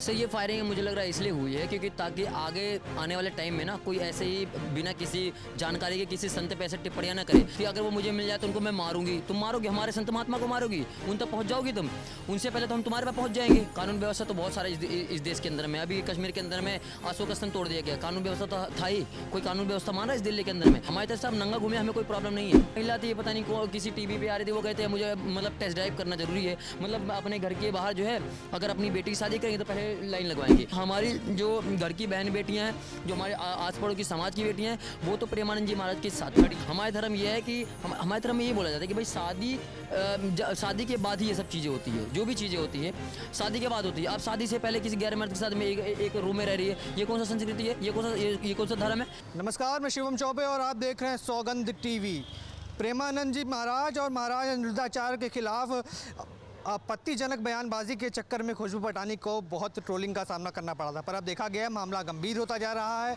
Sir ये firing मुझे लग रहा है इसलिए हुई है क्योंकि ताकि आगे आने वाले टाइम में ना कोई ऐसे ही बिना किसी जानकारी के किसी संत पे ऐसे टिप्पणियां ना करे कि अगर वो मुझे मिल जाए तो उनको मैं मारूंगी। तुम मारोगे हमारे संत महात्मा को मारोगी, उन तक पहुंच जाओगी तुम। उनसे पहले तो हम तुम्हारे पास पहुंच जाएंगे। कानून व्यवस्था तो बहुत सारा इस देश के अंदर में, अभी कश्मीर के अंदर में अशोक स्तंभ तोड़ दिया गया, कानून व्यवस्था तो था ही। कोई कानून व्यवस्था मान रहा है इस दिल्ली के अंदर में? हमारे तरफ से हम नंगा घूमे, हमें कोई प्रॉब्लम नहीं है। महिला थी पता नहीं किसी टीवी पे आ रही थी, वो कहते हैं मुझे मतलब टेस्ट ड्राइव करना जरूरी है, मतलब अपने घर के बाहर जो है अगर अपनी बेटी की शादी करेंगे तो पहले लाइन लगवाएंगे। हमारी जो घर की बहन बेटियां हैं, जो हमारे आस पड़ोस की समाज की बेटियां हैं, वो तो प्रेमानंद जी महाराज के साथ खड़ी। हमारे धर्म ये है कि हमारे धर्म में ये बोला जाता है कि भाई शादी के बाद ही ये सब चीज़ें होती है। जो भी चीज़ें होती है शादी के बाद होती है। आप शादी से पहले किसी गैर मर्द के साथ में एक रूम में रह रही है, ये कौन सा संस्कृति है? ये कौन सा धर्म है? नमस्कार, मैं शिवम चौबे और आप देख रहे हैं सौगंध टीवी। प्रेमानंद जी महाराज और महाराज अनिरुद्धाचार्य के खिलाफ आपत्तिजनक बयानबाजी के चक्कर में खुशबू पटानी को बहुत ट्रोलिंग का सामना करना पड़ा था, पर अब देखा गया मामला गंभीर होता जा रहा है।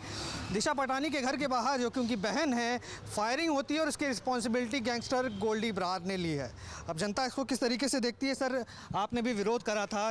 दिशा पटानी के घर के बाहर जो कि उनकी बहन है, फायरिंग होती है और उसकी रिस्पॉन्सिबिलिटी गैंगस्टर गोल्डी बरार ने ली है। अब जनता इसको किस तरीके से देखती है? सर, आपने भी विरोध करा था,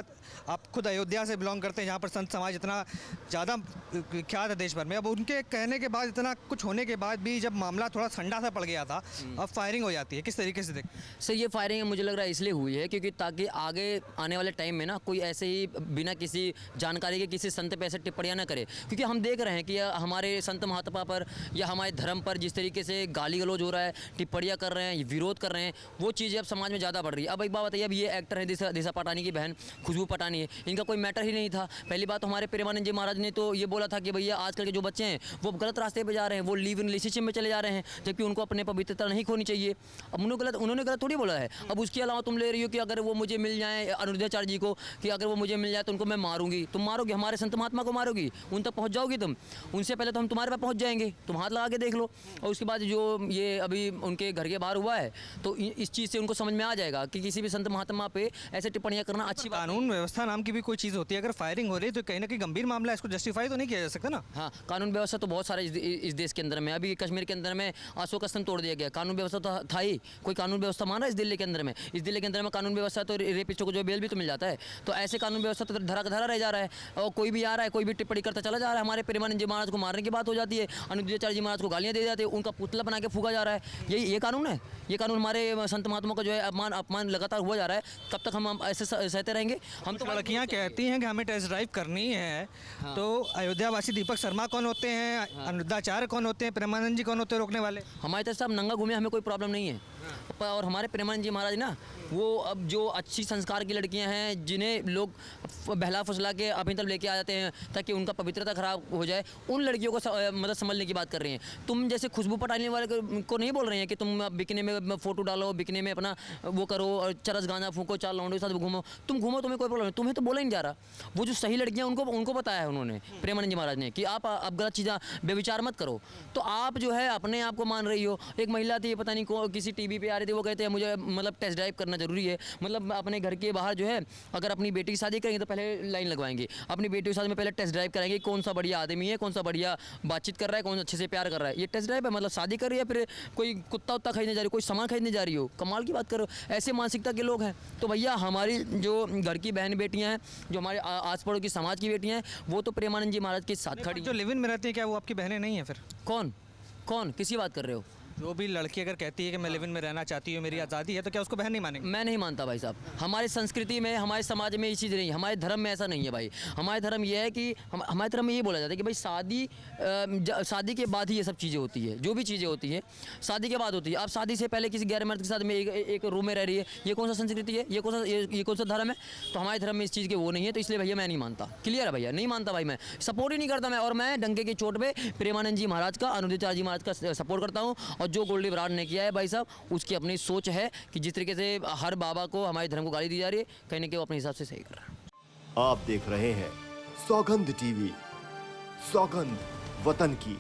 आप खुद अयोध्या से बिलोंग करते हैं जहाँ पर संत समाज इतना ज़्यादा विख्यात है देश भर में। अब उनके कहने के बाद, इतना कुछ होने के बाद भी जब मामला थोड़ा ठंडा सा पड़ गया था, अब फायरिंग हो जाती है, किस तरीके से देखते हैं? सर ये फायरिंग मुझे लग रहा है इसलिए हुई है क्योंकि ताकि आगे आने वाले टाइम में ना कोई ऐसे ही बिना किसी जानकारी के किसी संत पे ऐसे टिप्पणियां ना करे। क्योंकि हम देख रहे हैं कि हमारे संत महात्मा पर या हमारे धर्म पर जिस तरीके से गाली गलौज हो रहा है, टिप्पणियां कर रहे हैं, विरोध कर रहे हैं, वो चीज़ें अब समाज में ज़्यादा बढ़ रही है। अब एक बात बताइए, अब ये एक्टर है दिशा पटानी की बहन खुशबू पटानी है, इनका कोई मैटर ही नहीं था। पहली बात तो हमारे प्रेमानंद जी महाराज ने तो ये बोला था कि भैया आजकल के जो बच्चे हैं वो गलत रास्ते पर जा रहे हैं, वो लिव इन रिलेशनशिप में चले जा रहे हैं, जबकि उनको अपने पवित्रता नहीं खोनी चाहिए। अब उन्होंने गलत थोड़ी बोला है। अब उसके अलावा तुम ले रही हो कि अगर वो मुझे मिल जाए अनिरुद्धाचार्य जी को, कि अगर वो मुझे मिल जाए तो उनको मैं मारूंगी। तुम मारोगे हमारे संत महात्मा को मारोगी, उन तक पहुंच जाओगी तुम। उनसे पहले तो हम तुम्हारे पास पहुंच जाएंगे, तुम हाथ लगा के देख लो। और उसके बाद जो ये अभी उनके घर के बाहर हुआ है तो इस चीज़ से उनको समझ में आ जाएगा कि किसी भी संत महात्मा पे ऐसे टिप्पणियां करना अच्छी बात। कानून व्यवस्था नाम की भी कोई चीज़ होती है, अगर फायरिंग हो रही है तो कहीं ना कहीं गंभीर मामला है, इसको जस्टिफाई तो नहीं किया जा सकता ना। हाँ, कानून व्यवस्था तो बहुत सारे इस देश के अंदर में, अभी कश्मीर के अंदर में अशोक स्तंभ तोड़ दिया गया, कानून व्यवस्था तो था ही। कोई कानून व्यवस्था मान रहा है इस दिल्ली के अंदर में? इस दिल्ली के अंदर में कानून व्यवस्था तो रेपिस्टों को जो बेल भी तो मिल जाता है। तो ऐसे कानून व्यवस्था तो धरा का धरा रह जा रहा है और कोई भी आ रहा है, कोई भी टिप्पणी करता चला जा रहा है। हमारे प्रेमानंद जी महाराज को मारने की बात हो जाती है, अनिरुद्धाचार्य जी महाराज को गालियाँ दे जाती है, उनका पुतला बना के फूका जा रहा है। ये कानून है? ये कानून हमारे संत महात्मा का जो है अपमान लगातार हुआ जा रहा है। कब तक हम ऐसे सहते रहेंगे? हम तो लड़कियां कहती हैं कि हमें टेस्ट ड्राइव करनी है। हाँ। तो अयोध्यावासी दीपक शर्मा कौन होते हैं? हाँ। अनिरुद्धाचार्य कौन होते हैं? प्रेमानंद जी कौन होते हैं रोकने वाले? हमारे तरफ से हम नंगा घूमे, हमें कोई प्रॉब्लम नहीं है। हाँ। और हमारे प्रेमानंद जी महाराज ना, वो अब जो अच्छी संस्कार की लड़कियां हैं जिन्हें लोग बहला फुसला के अपनी तरफ लेके आ जाते हैं ताकि उनका पवित्रता खराब हो जाए, उन लड़कियों को मतलब संभलने की बात कर रही हैं। तुम जैसे खुशबू पटाने वाले को नहीं बोल रहे हैं कि तुम बिकने में फ़ोटो डालो, बिकने में अपना वो करो और चरस गांजा फूको, 4 लौंडों के साथ घूमो। तुम घूमो, तुम्हें कोई प्रॉब्लम नहीं, तुम्हें तो बोला ही नहीं जा रहा। वो जो सही लड़कियाँ उनको बताया है उन्होंने, प्रेमानंद जी महाराज ने, कि आप गलत चीज़ें बेविचार मत करो। तो आप जो है अपने आप को मान रही हो। एक महिला थी पता नहीं किसी टीवी पे आ रही थी, वो कहते हैं मुझे मतलब टेस्ट ड्राइव करना जरूरी है, मतलब अपने घर के बाहर जो है अगर अपनी बेटी की शादी करेंगे तो पहले लाइन लगवाएंगे, अपनी बेटी की शादी में पहले टेस्ट ड्राइव कराएंगे, कौन सा बढ़िया आदमी है, कौन सा बढ़िया बातचीत कर रहा है, कौन अच्छे से प्यार कर रहा है। ये टेस्ट ड्राइव है? मतलब शादी कर रही है, फिर कोई कुत्ता उत्ता खरीदने जा रही हो, कोई सामान खरीदने जा रही हो? कमाल की बात करो, ऐसे मानसिकता के लोग हैं। तो भैया हमारी जो घर की बहन बेटियां हैं, जो हमारे आस पड़ोस की समाज की बेटियां हैं, वो तो प्रेमानंद जी महाराज के साथ खड़ी। जो लिव इन में रहती है, क्या वो आपकी बहनें नहीं है? फिर कौन किसी बात कर रहे हो? जो भी लड़की अगर कहती है कि मैं लिव इन में रहना चाहती हूँ, मेरी आज़ादी है, तो क्या उसको बहन नहीं मानेंगे? मैं नहीं मानता भाई साहब। हमारी संस्कृति में, हमारे समाज में ये चीज़ नहीं है, हमारे धर्म में ऐसा नहीं है भाई। हमारे धर्म ये है कि हमारे धर्म में ये बोला जाता है कि भाई शादी के बाद ही ये सब चीज़ें होती है। जो भी चीज़ें होती हैं शादी के बाद होती है। आप शादी से पहले किसी गैर मर्द के साथ में एक रूम में रह रही है, ये कौन सा संस्कृति है? ये कौन सा धर्म है? तो हमारे धर्म में इस चीज़ के वो नहीं है। तो इसलिए भैया मैं नहीं मानता। क्लियर है भैया? नहीं मानता भाई, मैं सपोर्ट ही नहीं करता मैं। और मैं डंके की चोट पे प्रेमानंद जी महाराज का, अनिरुद्धाचार्य जी महाराज का सपोर्ट करता हूँ। और जो गोल्डी बरार ने किया है भाई साहब, उसकी अपनी सोच है कि जिस तरीके से हर बाबा को हमारे धर्म को गाली दी जा रही है, कहीं ना कहीं वो अपने हिसाब से सही कर रहा है। आप देख रहे हैं सौगंध टीवी, सौगंध वतन की।